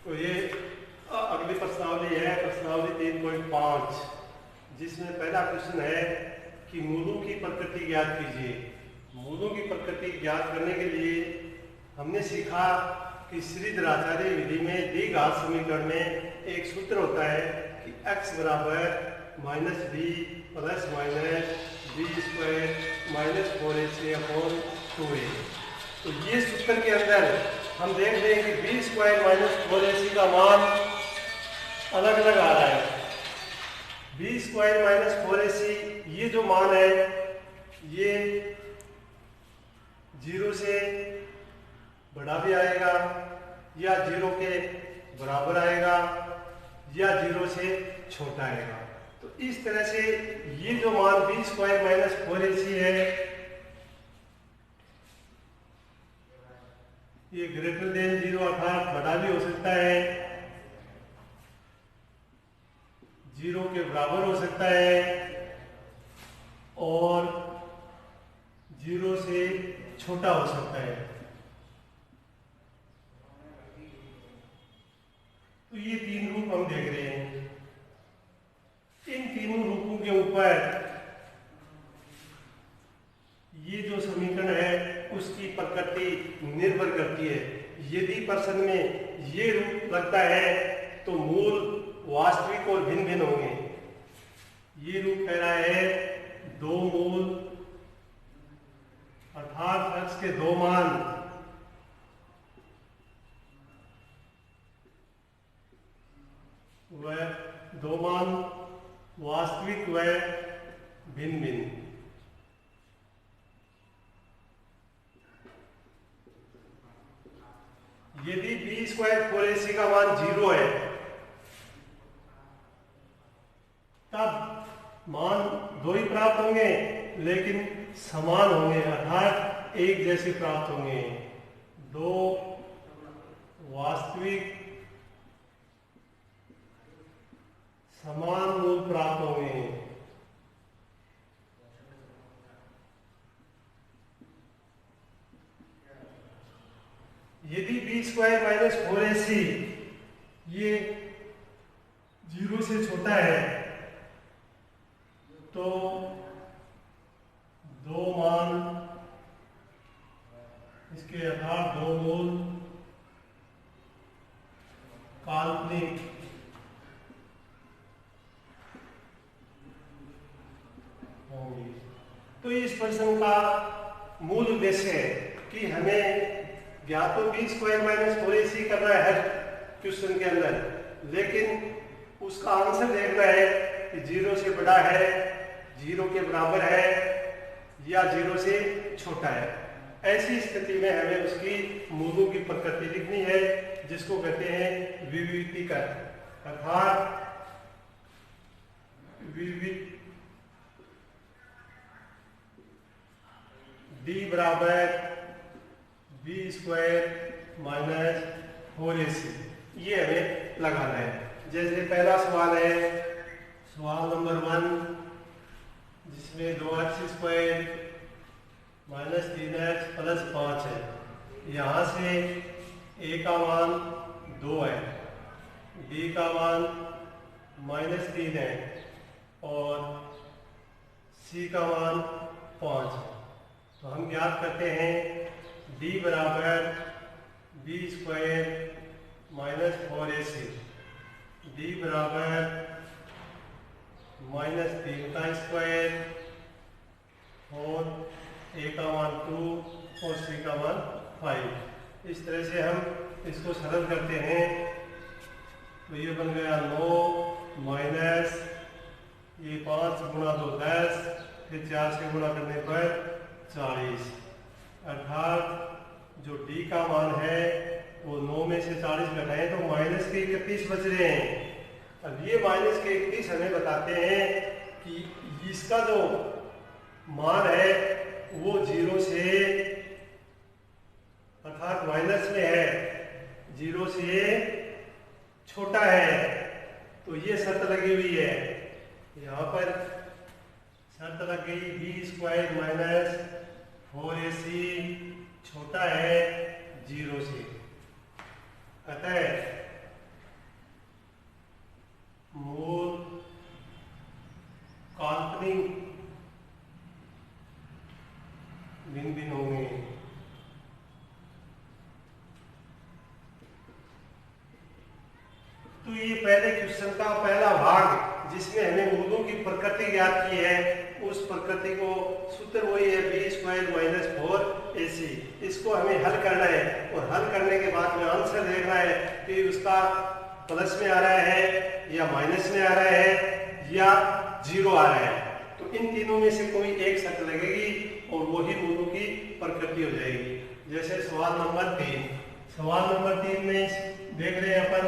तो ये अगली प्रश्नावली है प्रश्नावली 3.5, जिसमें पहला प्रश्न है कि मूलों की प्रकृति ज्ञात कीजिए। मूलों की प्रकृति ज्ञात करने के लिए हमने सीखा कि श्रीधराचार्य विधि में द्विघात समीकरण में एक सूत्र होता है कि x बराबर minus b plus minus b square minus 4ac/2a। तो ये सूत्र के अंदर हम देख रहे हैं कि बी स्क्वायर माइनस 4ac का मान अलग अलग आ रहा है। बी स्क्वायर माइनस 4ac ये जो मान है ये 0 से बड़ा भी आएगा या 0 के बराबर आएगा या 0 से छोटा आएगा। तो इस तरह से ये जो मान बी स्क्वायर माइनस 4ac है ये ग्रेटर देन 0 अर्थात बड़ा भी हो सकता है, 0 के बराबर हो सकता है और 0 से छोटा हो सकता है। तो ये तीन रूप हम देख रहे हैं। इन तीनों रूपों के ऊपर ये जो समीकरण है उसकी प्रकृति निर्भर करती है। यदि प्रश्न में ये रूप लगता है तो मूल वास्तविक और भिन्न भिन्न होंगे। ये रूप कह रहा है दो मूल अर्थात x के दो मान वह दो मान वास्तविक व भिन्न भिन्न। यदि बी स्क्वायर 4ac का मान 0 है तब मान दो ही प्राप्त होंगे लेकिन समान होंगे अर्थात एक जैसे प्राप्त होंगे। दो वास्तविक समान मूल प्राप्त होंगे। यदि बी स्क्वायर माइनस 4ac ये 0 से छोटा है तो दो मान इसके अर्थात दो मूल काल्पनिक होंगे। तो इस प्रश्न का मूल उद्देश्य है कि हमें या तो बी स्क्वायर माइनस 4ac करना है हर क्वेश्चन के अंदर, लेकिन उसका आंसर देखना है कि 0 से बड़ा है, 0 के बराबर है या 0 से छोटा है। ऐसी स्थिति में हमें उसकी मूलों की प्रकृति लिखनी है जिसको कहते हैं विविधिकर अर्थात डी बराबर बी स्क्वायर माइनस 4ac ये हमें लगाना है। जैसे पहला सवाल है सवाल नंबर 1 जिसमें 2x square minus 3x plus 5 है। यहाँ से a का मान 2 है, b का मान माइनस 3 है और c का मान 5 है। तो हम ज्ञात करते हैं d बराबर b square minus 4ac, d बराबर माइनस 3 का स्क्वायर और a का मान 2 और c का मान 5। इस तरह से हम इसको सरल करते हैं तो ये बन गया 9 माइनस ये 5 गुणा 2 10 फिर 4 से गुणा करने पर 40 अर्थात जो d का मान है वो 9 में से 40 घटाए तो माइनस के 31 बच रहे हैं। अब ये माइनस के 31 हमें बताते हैं कि इसका जो मान है वो 0 से अर्थात माइनस में है, 0 से छोटा है। तो ये शर्त लगी हुई है, यहाँ पर शर्त लग गई बी स्क्वायर माइनस 4ac छोटा है 0 से। अतः मूल काल्पनिक भिन्न भिन्न होंगे। तो ये पहले क्वेश्चन का पहला भाग जिसमें हमें मूलों की प्रकृति ज्ञात की है, उस प्रकृति को सूत्र वही है b² - 4ac। इसको हमें हल करना है और हल करने के बाद में आंसर देखना है कि उसका प्लस में आ रहा है या माइनस में आ रहा है या 0 आ रहा है। तो इन तीनों में से कोई एक शर्त लगेगी और वही मूलों की प्रकृति हो जाएगी। जैसे सवाल नंबर 3, सवाल नंबर 3 में देख रहे हैं अपन,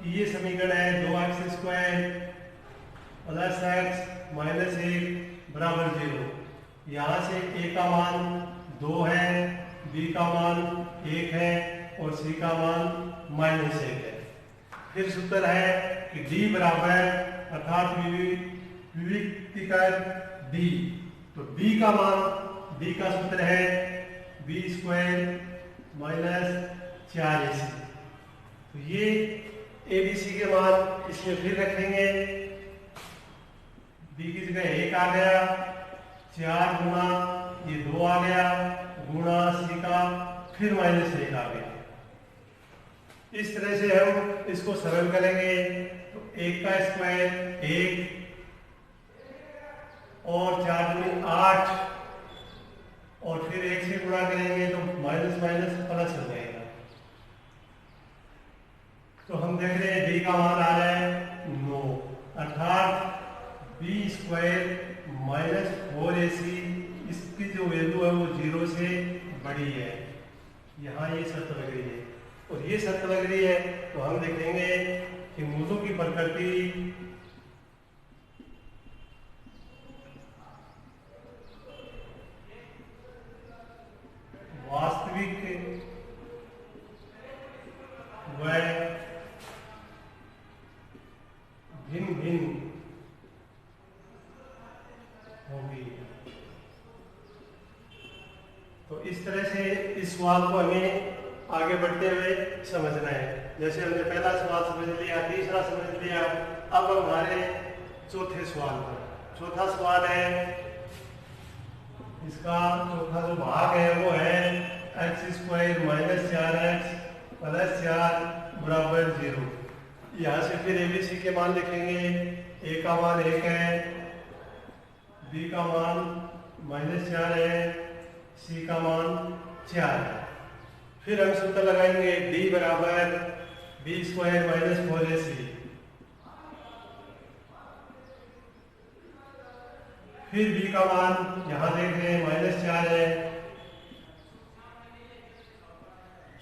ये समीकरण है 2x² + x - 1 = 0। यहाँ से a का मान 2 है, b का मान 1 है और c का मान -1 है। फिर सूत्र है कि d बराबर अर्थात विविक्तिकर d, तो d का मान, d का सूत्र है b² - 4ac। तो ये abc के मान इसमें फिर रखेंगे, b की जगह 1 आ गया, 4 गुना ये 2 आ गया, गुणा c का फिर -1 आ गया। इस तरह से हम इसको सरल करेंगे तो 1 का स्क्वायर 1 और 4 दूनी 8 और फिर 1 से गुणा करेंगे तो माइनस माइनस प्लस हो जाएगा। तो हम देख रहे हैं d का मान आ रहा है 9, अर्थात b² - 4ac, इसकी जो वैल्यू है वो 0 से बड़ी है। यहाँ ये शर्त लग रही है और ये शर्त लग रही है तो हम देखेंगे कि मूलों की प्रकृति वास्तविक व भिन्न भिन्न होगी। तो इस तरह से इस सवाल को हमें आगे बढ़ते हुए समझना है। जैसे हमने पहला सवाल समझ लिया, तीसरा समझ लिया, अब हमारे चौथे सवाल पर। चौथा सवाल है, इसका चौथा जो भाग है वो है x² - 4x + 4 = 0। यहाँ से फिर abc के मान लिखेंगे, a का मान 1 है, b का मान -4 है, c का मान 4 है। फिर हम सूत्र लगाएंगे d बराबर b² - 4ac। फिर b का मान यहाँ देख रहे हैं -4 है,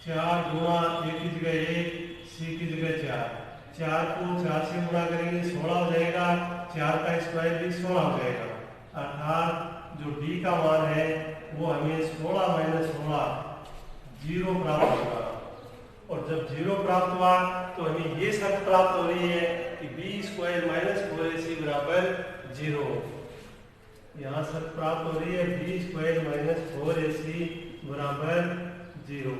4 गुणा a की जगह 1, c की जगह 4, 4 को 4 से गुणा करेंगे 16 हो जाएगा, 4 का स्क्वायर भी 16 हो जाएगा। अर्थात जो d का मान है वो हमें 16 - 16 0 प्राप्त होगा। और जब 0 प्राप्त हुआ तो हमें ये शर्त प्राप्त हो रही है कि b² - 4ac = 0। यहाँ शर्त प्राप्त हो रही है b² - 4ac = 0।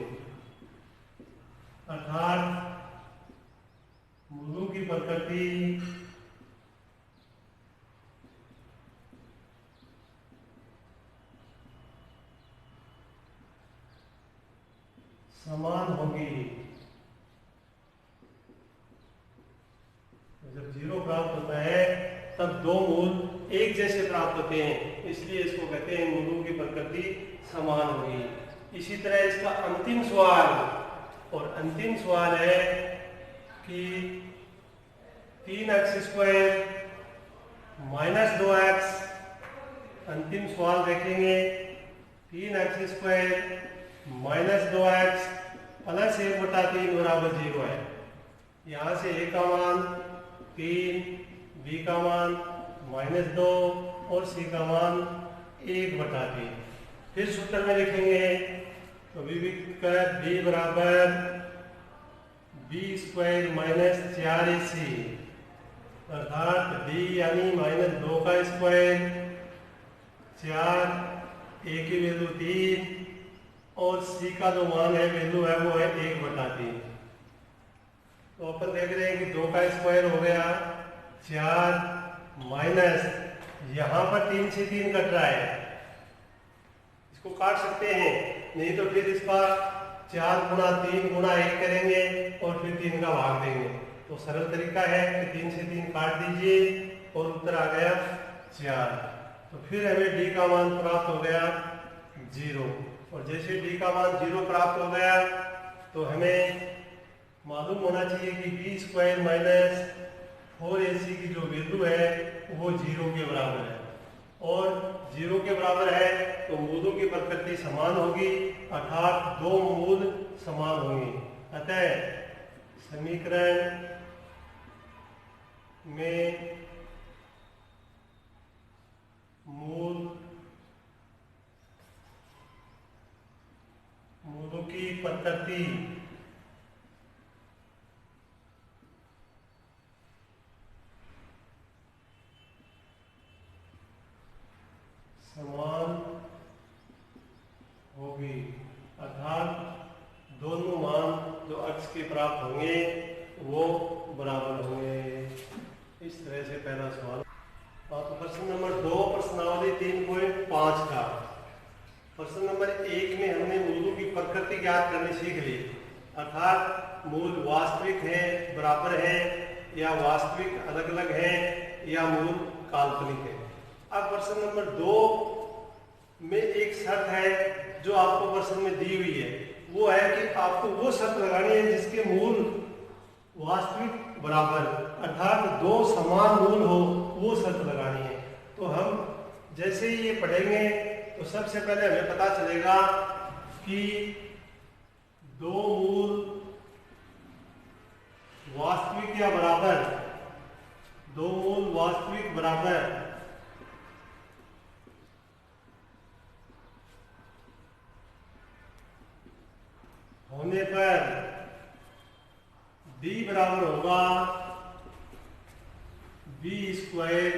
अर्थात मूलों की प्रकृति समान होगी। जब 0 प्राप्त होता है तब दो मूल एक जैसे प्राप्त होते हैं, इसलिए इसको कहते हैं मूलों की प्रकृति समान होगी। इसी तरह इसका अंतिम सवाल, और अंतिम सवाल है कि 3x² - 2x, अंतिम सवाल देखेंगे 3x² - 2x + 1/3 = 0 है। यहाँ से a का मान 3, b का मान -2 और c का मान 1/3। फिर सूत्र में लिखेंगे तो विविक्तर d बराबर b² - 4ac, अर्थात d यानी -2 का स्क्वायर, 4, a की वैल्यू 3 और c का जो मान है वैल्यू है वो है 1/3। तो अपन देख रहे हैं कि 2 का स्क्वायर हो गया 4 माइनस यहाँ पर 3 से 3 कट रहा है, इसको काट सकते हैं, नहीं तो फिर इसका 4 गुणा 3 गुणा 1 करेंगे और फिर 3 का भाग देंगे। तो सरल तरीका है कि 3 से 3 काट दीजिए और उत्तर आ गया 4। तो फिर हमें डी का मान प्राप्त हो गया 0। और जैसे डी का मान 0 प्राप्त हो गया तो हमें मालूम होना चाहिए कि बी स्क्वायर माइनस 4ac की जो वैल्यू है वो 0 के बराबर है, और 0 के बराबर है तो मूलों की प्रकृति समान होगी, अर्थात दो मूल समान होंगे। अतः समीकरण में मूलों की प्रकृति समान होगी, अर्थात दोनों मान जो अक्ष के प्राप्त होंगे वो बराबर होंगे। इस तरह से पहला सवाल। तो प्रश्न नंबर 2 प्रश्नावली 3.5 का। प्रश्न नंबर 1 में हमने मूलों की प्रकृति ज्ञात करनी सीख ली, अर्थात मूल वास्तविक है, बराबर है, या वास्तविक अलग अलग है, या मूल काल्पनिक है। अब प्रश्न नंबर 2 में एक शर्त है जो आपको प्रश्न में दी हुई है, वो है कि आपको वो शर्त लगानी है जिसके मूल वास्तविक बराबर, अर्थात दो समान मूल हो, वो शर्त लगानी है। तो हम जैसे ही ये पढ़ेंगे तो सबसे पहले हमें पता चलेगा कि दो मूल वास्तविक या बराबर, दो मूल वास्तविक बराबर होने पर b बराबर होगा बी स्क्वायर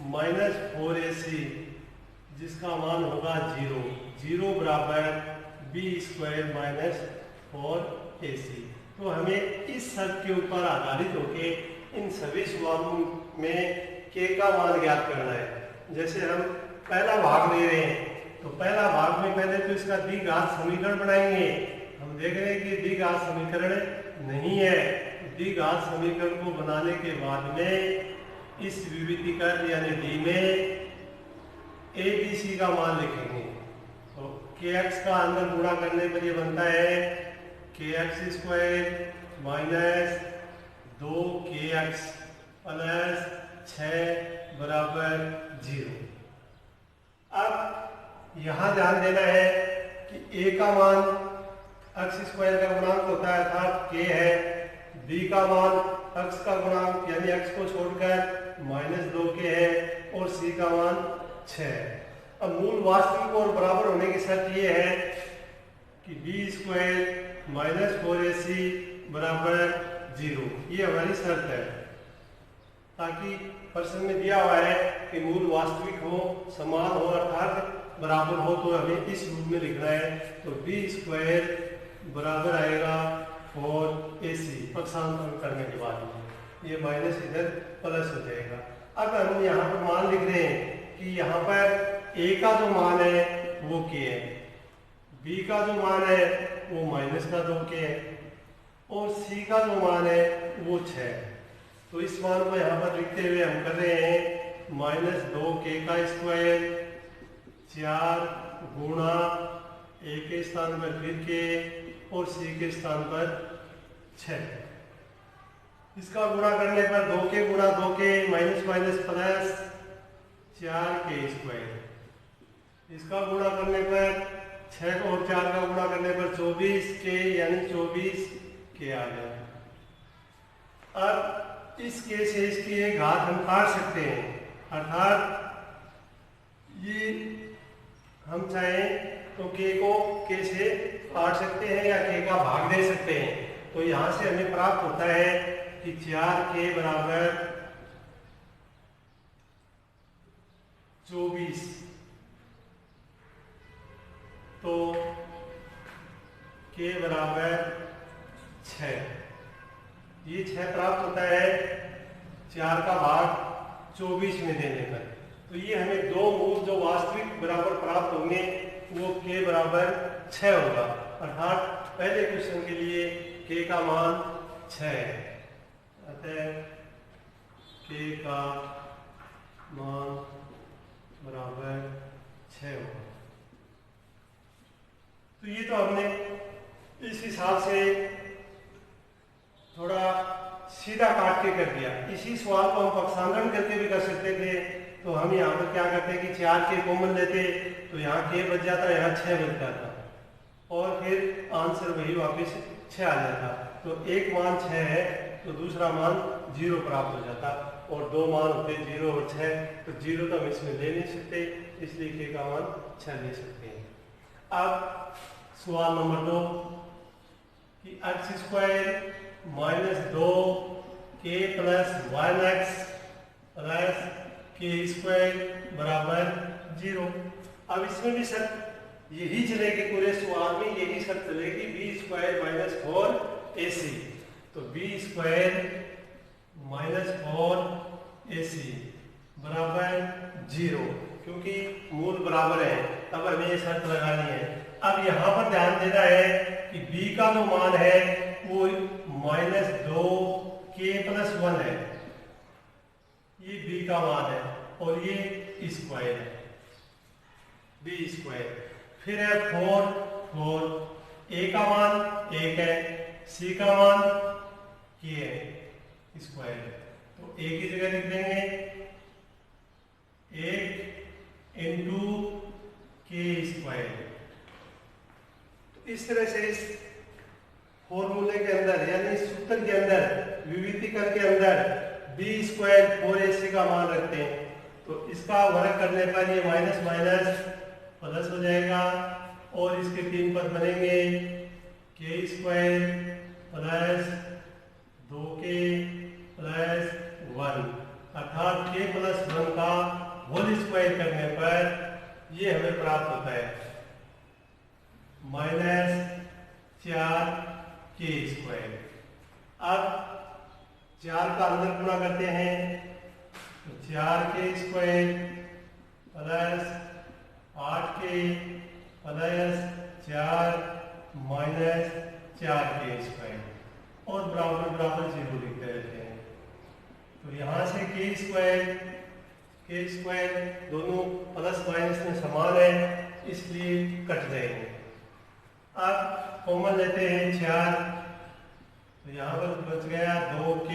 माइनस 4ac, जिसका मान होगा 0। 0 बराबर बी स्क्वायर माइनस 4ac। तो हमें इस शर्त के ऊपर आधारित होके इन सभी सवालों में k का मान ज्ञात करना है। जैसे हम पहला भाग ले रहे हैं तो पहला भाग में पहले तो इसका द्विघात समीकरण बनाएंगे। हम देख रहे हैं कि द्विघात समीकरण नहीं है। द्विघात समीकरण को बनाने के बाद में इस विविधीकरण यानी डी में ए बी सी का मान लिखेंगे। तो के एक्स का अंदर गुणा करने पर ये बनता है के x square minus 2kx plus 6 बराबर 0। अब यहाँ ध्यान देना है कि ए का मान एक्स स्क्वायर का गुणांक होता है, अर्थात k है। b का मान x का गुणांक यानी x को छोड़कर माइनस 2k है, और c का मान 6 है। अब मूल वास्तविक और बराबर होने की शर्त ये है कि b स्क्वायर माइनस 4ac बराबर 0, ये हमारी शर्त है, ताकि प्रश्न में दिया हुआ है कि मूल वास्तविक हो, समान हो, अर्थात बराबर हो, तो हमें इस रूप में लिखना है। तो b स्क्वायर बराबर आएगा 4ac, पक्षांतरण करने के बाद ये माइनस इधर प्लस हो जाएगा। अब हम यहाँ पर मान लिख रहे हैं कि यहाँ पर a का जो मान है वो k है, b का जो मान है वो माइनस का 2k है, और c का जो मान है वो 6 है। तो इस मान को यहाँ पर लिखते हुए हम कर रहे हैं माइनस 2k का स्क्वायर 4 गुणा a के स्थान पर फिर k और c के स्थान पर 6। इसका गुणा करने पर 2k गुणा 2k minus minus plus 4k square. इसका गुणा करने पर 6 और 4 का गुणा करने पर 24k यानी 24k आ गया। अब इस k से इसकी एक घात हम काट सकते हैं, अर्थात ये हम चाहें तो k को k से काट सकते हैं या k का भाग दे सकते हैं। तो यहाँ से हमें प्राप्त होता है कि 4k बराबर 24, तो k बराबर 6, ये 6 प्राप्त होता है। 4 का भाग 24 में देने पर। तो ये हमें दो मूल जो वास्तविक बराबर प्राप्त होंगे वो k बराबर 6 होगा, अर्थात पहले क्वेश्चन के लिए k का मान 6 है। अतः k का मान बराबर 6 होगा। तो ये तो हमने इस हिसाब से थोड़ा सीधा काट के कर दिया। इसी सवाल को हम पक्षांतरण करके भी कर सकते थे। तो हम यहाँ पर क्या करते हैं कि 4 के कॉमन लेते, तो यहाँ k बच जाता, यहाँ 6 बच जाता और फिर आंसर वही वापस 6 आ जाता। तो एक मान 6 है तो दूसरा मान 0 प्राप्त हो जाता, और दो मान होते 0 और 6, तो 0 तो हम इसमें ले नहीं सकते, इसलिए k का मान 6 ले सकते हैं। अब सवाल नंबर 2 कि x² minus 2k plus 1x plus k² बराबर 0। अब इसमें भी शर्त यही चलेगी, पूरे सवाल में यही शर्त चलेगी, b² माइनस 4ac। तो b² माइनस 4ac बराबर 0, क्योंकि मूल बराबर है। अब हमें ये शर्त लगानी है। अब यहाँ पर ध्यान देना है कि b का जो मान है वो माइनस 2k प्लस 1 है, ये b का मान है, और ये स्क्वायर है, b²। फिर है 4 a का मान 1 है, c का मान k है, स्क्वायर। तो a की जगह लिख देंगे 1 इंटू k²। इस तरह से इस फॉर्मूले के अंदर यानी सूत्र के अंदर विविधीकरण के अंदर b² 4ac का मान रखते हैं। तो इसका वर्ग करने पर ये माइनस माइनस प्लस हो जाएगा, और इसके 3 पद बनेंगे k² प्लस 2k प्लस 1, अर्थात k प्लस 1 का होल स्क्वायर करने पर ये हमें प्राप्त होता है -4k²। अब 4 का अंदर गुणा करते हैं, तो 4k² plus 8k plus 4 minus 4k², और बराबर बराबर 0 लिखते रहते हैं। तो यहाँ से k² दोनों प्लस माइनस में समान है, इसलिए कट जाएंगे। अब कॉमन लेते हैं 4, तो यहाँ पर बच गया 2k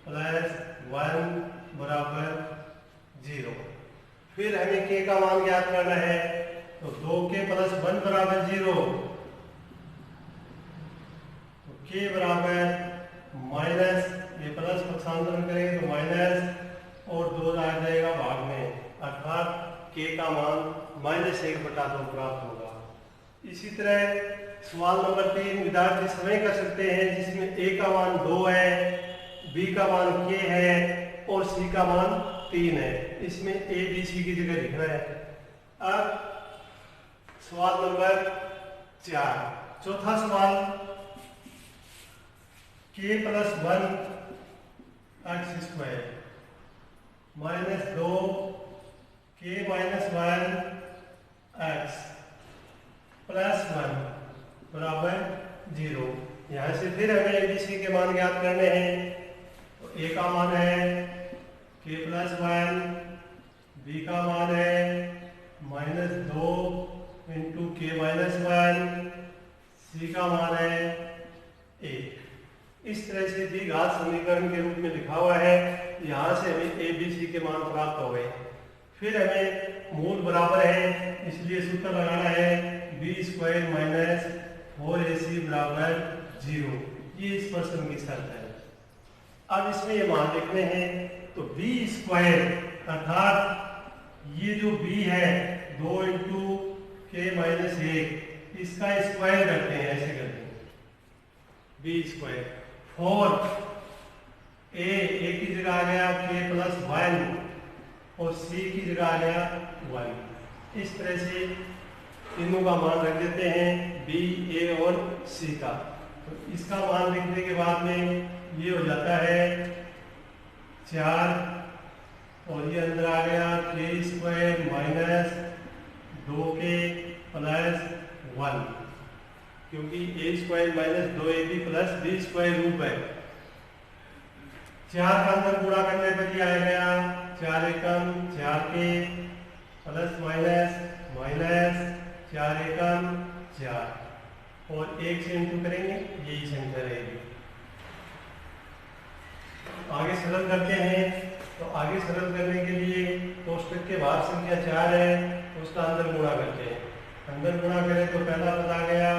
प्लस 1 बराबर 0। फिर हमें k का मान ज्ञात करना है, तो 2k प्लस 1 बराबर 0, तो k बराबर माइनस, ये प्लस पक्षांतरण करेंगे तो माइनस, और 2 आ जाएगा भाग में, अर्थात k का मान -1/2 प्राप्त होगा। इसी तरह सवाल नंबर 3 विद्यार्थी समय कर सकते हैं, जिसमें a का मान 2 है, b का मान k है और c का मान 3 है। इसमें a b c की जगह लिखना है। अब सवाल नंबर 4, चौथा सवाल, k plus 1 x² minus 2k minus 1 x plus 1 बराबर 0। यहाँ से फिर हमें ABC के मान ज्ञात करने हैं। तो A का मान है k प्लस 1, B का मान है -2 इंटू k माइनस 1, C का मान है 1। इस तरह से द्विघात समीकरण के रूप में लिखा हुआ है। यहाँ से हमें ABC के मान प्राप्त हो गए। फिर हमें मूल बराबर है, इसलिए सूत्र लगाना है b² माइनस 4ac बराबर 0। ये इस प्रश्न की शर्त है। अब इसमें ये मान लिखने हैं, तो b² अर्थात ये जो b है 2 इंटू k माइनस 1, इसका स्क्वायर करते हैं, ऐसे करते हैं b²। 4 a की जगह आ गया k प्लस 1 और c की जगह आ गया 1। इस तरह से तीनों का मान रख देते हैं b, a और c का। तो इसका मान लिखने के बाद में ये हो जाता है 4 और ये अंदर आ गया के स्क्वायर माइनस 2k प्लस 1, क्योंकि A square minus 2ab plus B square रूप है। 4 का अंदर गुणा करने पर ये आ गया 4 एकम 4k प्लस माइनस माइनस 4 एकम 4 और 1 से इंटू करेंगे, यही संख्या रहेगी। आगे सरल करते हैं। तो आगे सरल करने के लिए कोष्टक के बाहर संख्या 4 है, उसका अंदर गुणा करते हैं। अंदर गुणा करें तो पहला पद आ गया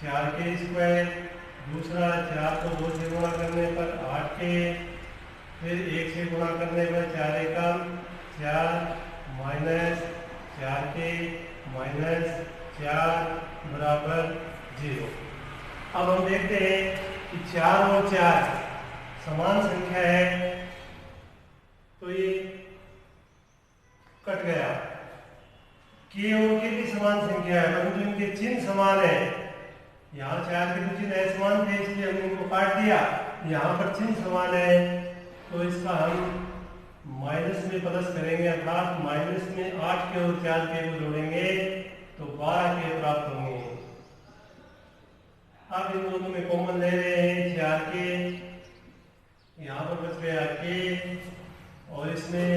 4k स्क्वायर, दूसरा 4 को 2 से गुणा करने पर 8k, फिर 1 से गुणा करने पर 4 एकम 4 माइनस 4k माइनस 4 बराबर 0। अब हम देखते हैं कि 4 और 4 समान संख्या है, तो ये कट गया। के और के भी समान संख्या है, परंतु इनके चिन्ह समान है। यहाँ 4 के तो चिन्ह समान थे, इसलिए हमने इनको काट दिया। यहाँ पर चिन्ह समान है, तो इसका हम माइनस में प्लस करेंगे, अर्थात माइनस में 8 के और 4 के को जोड़ेंगे तो 12 के प्राप्त होंगे। अब इन दोनों में कॉमन ले रहे हैं 4 के, यहाँ पर बच गया के और इसमें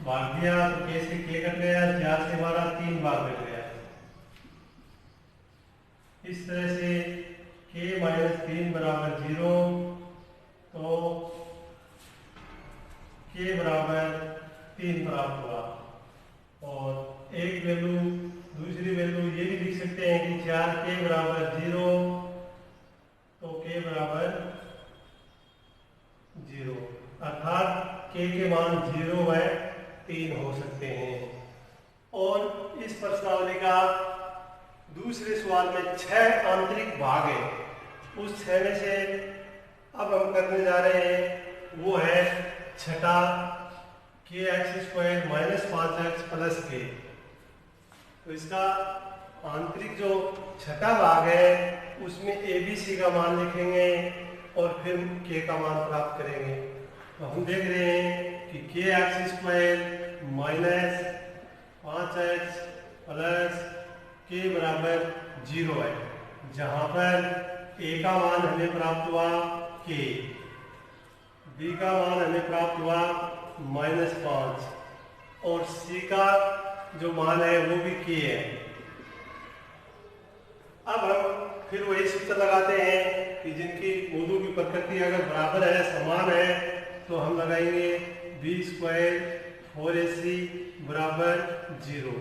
भाग दिया तो के से के कट गया, 4 से 12 3 बार कट गया। इस तरह से के माइनस 3 बराबर 0, तो के बराबर 3 प्राप्त हुआ। और एक वैल्यू दूसरी वैल्यू ये भी लिख सकते हैं कि 4 के बराबर 0, तो के बराबर 0, अर्थात के मान 0 व 3 हो सकते हैं। और इस प्रश्नावली का दूसरे सवाल में 6 आंतरिक भाग है। उस 6 में से अब हम करने जा रहे हैं वो है छठा के x square minus 5x plus के। तो इसका आंतरिक जो छठा भाग है उसमें ABC का मान लिखेंगे और फिर के का मान प्राप्त करेंगे। तो हम देख रहे हैं कि के x square minus 5x plus के बराबर 0 है, जहां पर a का मान हमें प्राप्त हुआ k, b का मान हमें प्राप्त हुआ -5 और c का जो मान है वो भी k है। अब हम फिर वही सूत्र लगाते हैं कि जिनकी मूलों की प्रकृति अगर बराबर है, समान है, तो हम लगाएंगे b स्क्वायर 4ac बराबर 0।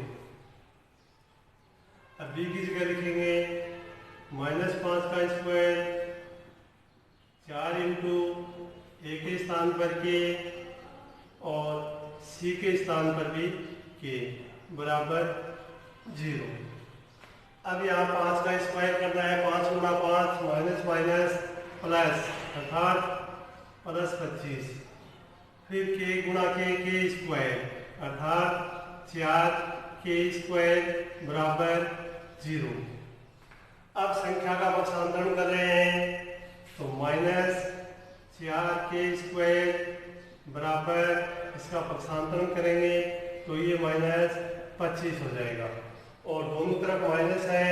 अब b की जगह लिखेंगे -5 का स्क्वायर 4 इंटू a के स्थान पर k और c के स्थान पर भी k बराबर 0। अब यहाँ 5 का स्क्वायर करना है, 5 गुणा 5 माइनस माइनस प्लस अर्थात प्लस 25, फिर k गुणा के स्क्वायर अर्थात 4 के स्क्वायर बराबर 0। अब संख्या का पक्षांतरण कर रहे हैं, तो -4 के स्क्वायर बराबर इसका पक्षांतरण करेंगे तो ये -25 हो जाएगा। और दोनों तरफ माइनस है,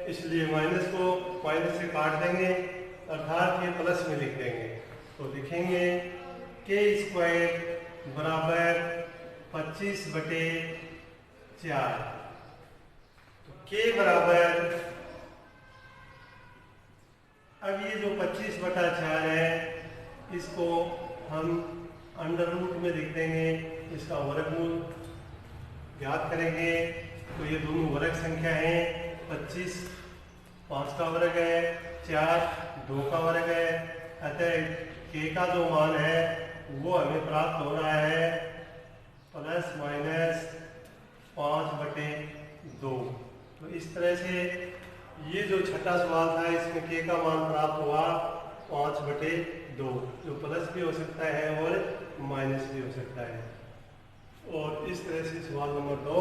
इसलिए माइनस को माइनस से काट देंगे, अर्थात ये प्लस में लिख देंगे। तो लिखेंगे के स्क्वायर बराबर 25/4। तो के बराबर, अब ये जो 25/4 है इसको हम अंडर रूट में लिख देंगे, इसका वर्गमूल ज्ञात करेंगे। तो ये दोनों वर्ग संख्या हैं, 25 5 का वर्ग है, 4 2 का वर्ग है, अतः के का जो मान है वो हमें प्राप्त हो रहा है ±5/2। तो इस तरह से ये जो छठा सवाल था इसमें के का मान प्राप्त हुआ 5/2, जो प्लस भी हो सकता है और माइनस भी हो सकता है। और इस तरह से सवाल नंबर 2